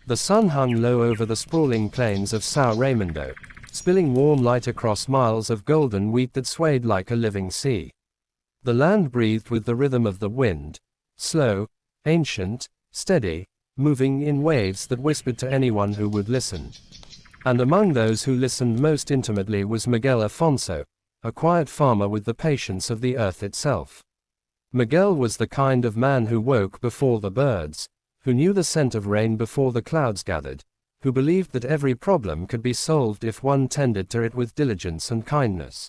The sun hung low over the sprawling plains of São Raimundo, spilling warm light across miles of golden wheat that swayed like a living sea. The land breathed with the rhythm of the wind, slow, ancient, steady, moving in waves that whispered to anyone who would listen. And among those who listened most intimately was Miguel Afonso, a quiet farmer with the patience of the earth itself. Miguel was the kind of man who woke before the birds, who knew the scent of rain before the clouds gathered, who believed that every problem could be solved if one tended to it with diligence and kindness.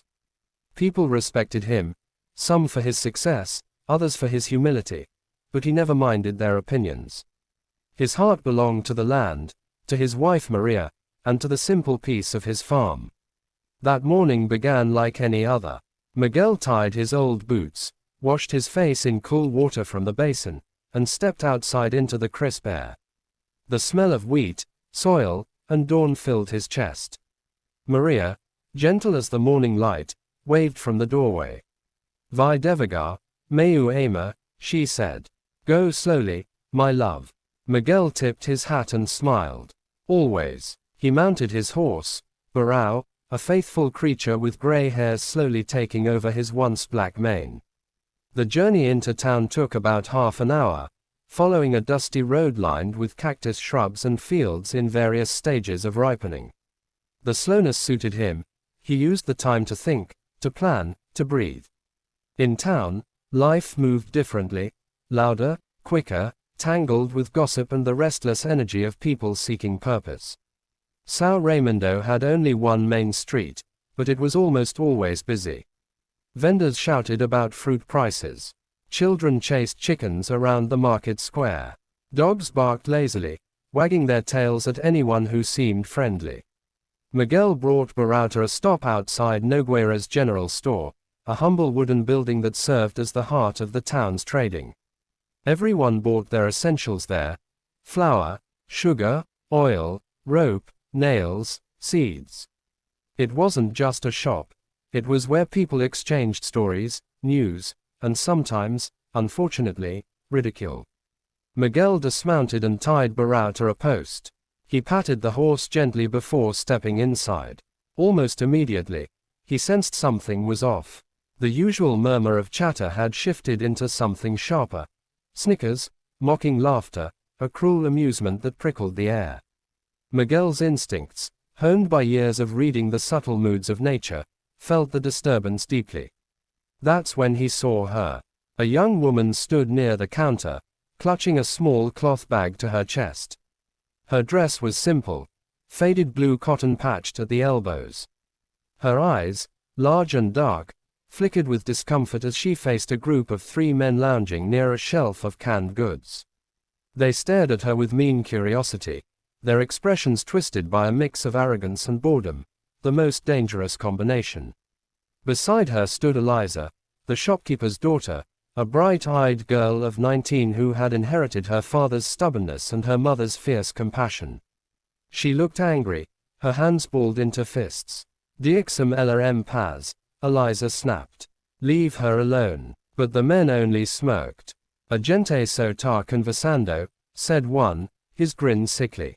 People respected him, some for his success, others for his humility, but he never minded their opinions. His heart belonged to the land, to his wife Maria, and to the simple peace of his farm. That morning began like any other. Miguel tied his old boots, washed his face in cool water from the basin, and stepped outside into the crisp air. The smell of wheat, soil, and dawn filled his chest. Maria, gentle as the morning light, waved from the doorway. "Vai devagar, meu amor," she said. "Go slowly, my love." Miguel tipped his hat and smiled. Always. He mounted his horse, Barão, a faithful creature with gray hairs slowly taking over his once black mane. The journey into town took about half an hour, following a dusty road lined with cactus shrubs and fields in various stages of ripening. The slowness suited him. He used the time to think, to plan, to breathe. In town, life moved differently, louder, quicker, tangled with gossip and the restless energy of people seeking purpose. São Raimundo had only one main street, but it was almost always busy. Vendors shouted about fruit prices. Children chased chickens around the market square. Dogs barked lazily, wagging their tails at anyone who seemed friendly. Miguel brought Barão to a stop outside Nogueira's general store, a humble wooden building that served as the heart of the town's trading. Everyone bought their essentials there: flour, sugar, oil, rope, nails, seeds. It wasn't just a shop. It was where people exchanged stories, news, and sometimes, unfortunately, ridicule. Miguel dismounted and tied Barão to a post. He patted the horse gently before stepping inside. Almost immediately, he sensed something was off. The usual murmur of chatter had shifted into something sharper. Snickers, mocking laughter, a cruel amusement that prickled the air. Miguel's instincts, honed by years of reading the subtle moods of nature, felt the disturbance deeply. That's when he saw her. A young woman stood near the counter, clutching a small cloth bag to her chest. Her dress was simple, faded blue cotton patched at the elbows. Her eyes, large and dark, flickered with discomfort as she faced a group of 3 men lounging near a shelf of canned goods. They stared at her with mean curiosity, their expressions twisted by a mix of arrogance and boredom, the most dangerous combination. Beside her stood Eliza, the shopkeeper's daughter, a bright-eyed girl of 19 who had inherited her father's stubbornness and her mother's fierce compassion. She looked angry, her hands balled into fists. "Diexam ela em paz," Eliza snapped. "Leave her alone." But the men only smirked. "A gente só tá conversando," said one, his grin sickly.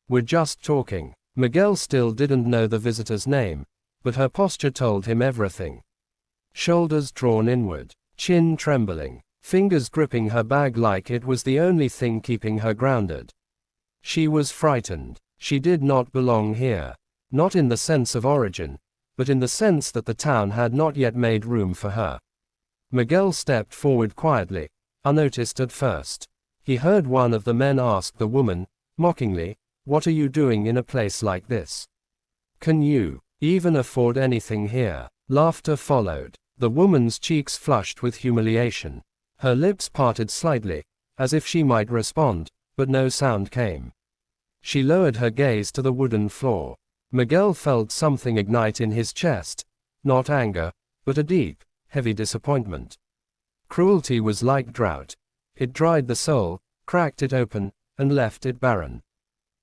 "We're just talking." Miguel still didn't know the visitor's name, but her posture told him everything. Shoulders drawn inward, chin trembling, fingers gripping her bag like it was the only thing keeping her grounded. She was frightened. She did not belong here. Not in the sense of origin, but in the sense that the town had not yet made room for her. Miguel stepped forward quietly, unnoticed at first. He heard one of the men ask the woman, mockingly, "What are you doing in a place like this? Can you even afford anything here?" Laughter followed. The woman's cheeks flushed with humiliation. Her lips parted slightly, as if she might respond, but no sound came. She lowered her gaze to the wooden floor. Miguel felt something ignite in his chest, not anger, but a deep, heavy disappointment. Cruelty was like drought. It dried the soul, cracked it open, and left it barren.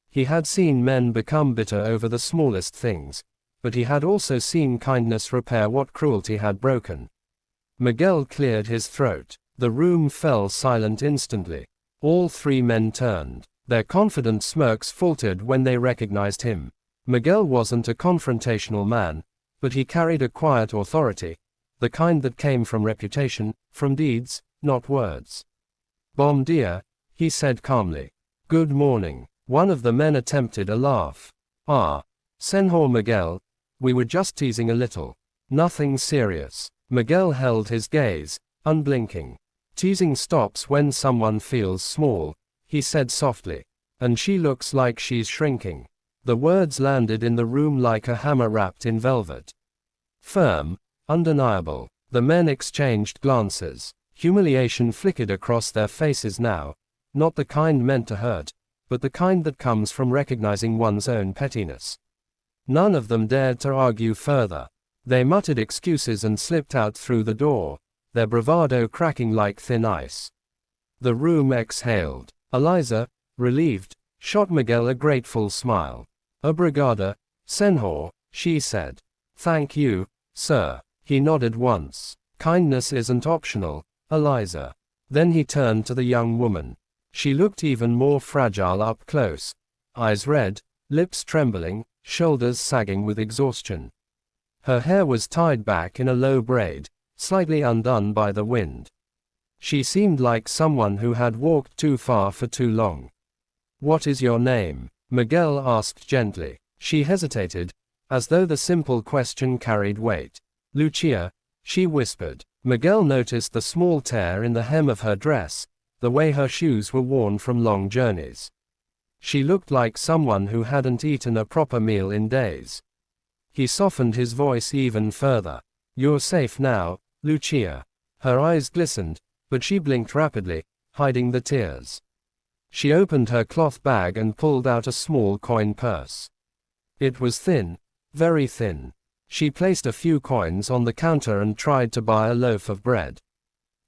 He had seen men become bitter over the smallest things, but he had also seen kindness repair what cruelty had broken. Miguel cleared his throat. The room fell silent instantly. All 3 men turned. Their confident smirks faltered when they recognized him. Miguel wasn't a confrontational man, but he carried a quiet authority, the kind that came from reputation, from deeds, not words. Bom dia, he said calmly. Good morning. One of the men attempted a laugh. Ah, Senhor Miguel, we were just teasing a little. Nothing serious. Miguel held his gaze, unblinking. Teasing stops when someone feels small, he said softly. And she looks like she's shrinking. The words landed in the room like a hammer wrapped in velvet. Firm, undeniable. The men exchanged glances. Humiliation flickered across their faces now, not the kind meant to hurt, but the kind that comes from recognizing one's own pettiness. None of them dared to argue further. They muttered excuses and slipped out through the door, their bravado cracking like thin ice. The room exhaled. Eliza, relieved, shot Miguel a grateful smile. Obrigada, Senhor, she said. Thank you, sir. He nodded once. Kindness isn't optional, Eliza. Then he turned to the young woman. She looked even more fragile up close. Eyes red, lips trembling, shoulders sagging with exhaustion. Her hair was tied back in a low braid, slightly undone by the wind. She seemed like someone who had walked too far for too long. What is your name? Miguel asked gently. She hesitated, as though the simple question carried weight. Lucia, she whispered. Miguel noticed the small tear in the hem of her dress, the way her shoes were worn from long journeys. She looked like someone who hadn't eaten a proper meal in days. He softened his voice even further. You're safe now, Lucia. Her eyes glistened, but she blinked rapidly, hiding the tears. She opened her cloth bag and pulled out a small coin purse. It was thin, very thin. She placed a few coins on the counter and tried to buy a loaf of bread.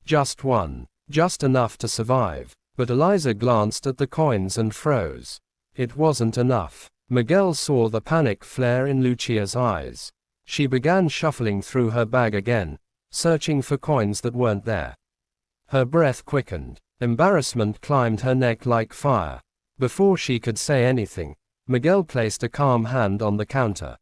Just one, just enough to survive. But Eliza glanced at the coins and froze. It wasn't enough. Miguel saw the panic flare in Lucia's eyes. She began shuffling through her bag again, searching for coins that weren't there. Her breath quickened. Embarrassment climbed her neck like fire. Before she could say anything, Miguel placed a calm hand on the counter.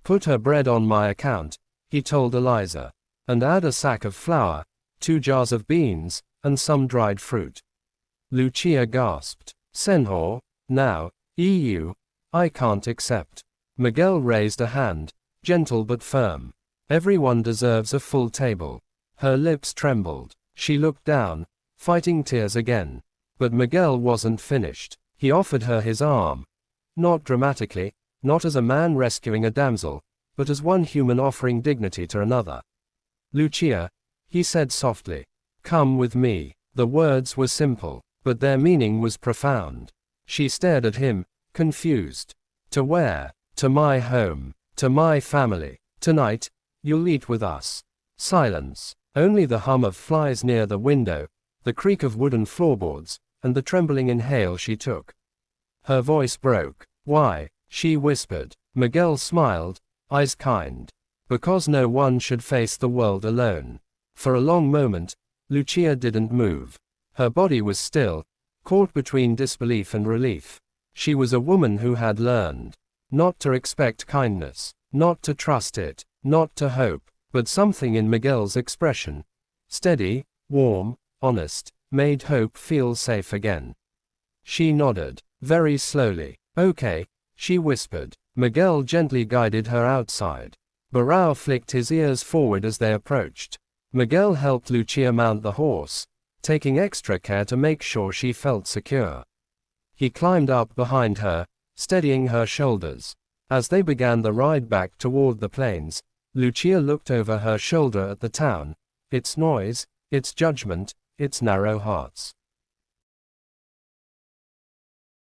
Put her bread on my account, he told Eliza. And add a sack of flour, 2 jars of beans, and some dried fruit. Lucia gasped. Senhor, now, EU, I can't accept. Miguel raised a hand, gentle but firm. Everyone deserves a full table. Her lips trembled. She looked down, fighting tears again. But Miguel wasn't finished. He offered her his arm. Not dramatically, not as a man rescuing a damsel, but as one human offering dignity to another. Lucia, he said softly. Come with me. The words were simple, but their meaning was profound. She stared at him, confused. To where? To my home. To my family. Tonight, you'll eat with us. Silence. Only the hum of flies near the window, the creak of wooden floorboards, and the trembling inhale she took. Her voice broke. Why? She whispered. Miguel smiled, eyes kind. Because no one should face the world alone. For a long moment, Lucia didn't move. Her body was still, caught between disbelief and relief. She was a woman who had learned not to expect kindness, not to trust it, not to hope, but something in Miguel's expression, steady, warm, honest, made hope feel safe again. She nodded, very slowly. Okay, she whispered. Miguel gently guided her outside. Barão flicked his ears forward as they approached. Miguel helped Lucia mount the horse, taking extra care to make sure she felt secure. He climbed up behind her, steadying her shoulders. As they began the ride back toward the plains, Lucia looked over her shoulder at the town, its noise, its judgment, its narrow hearts.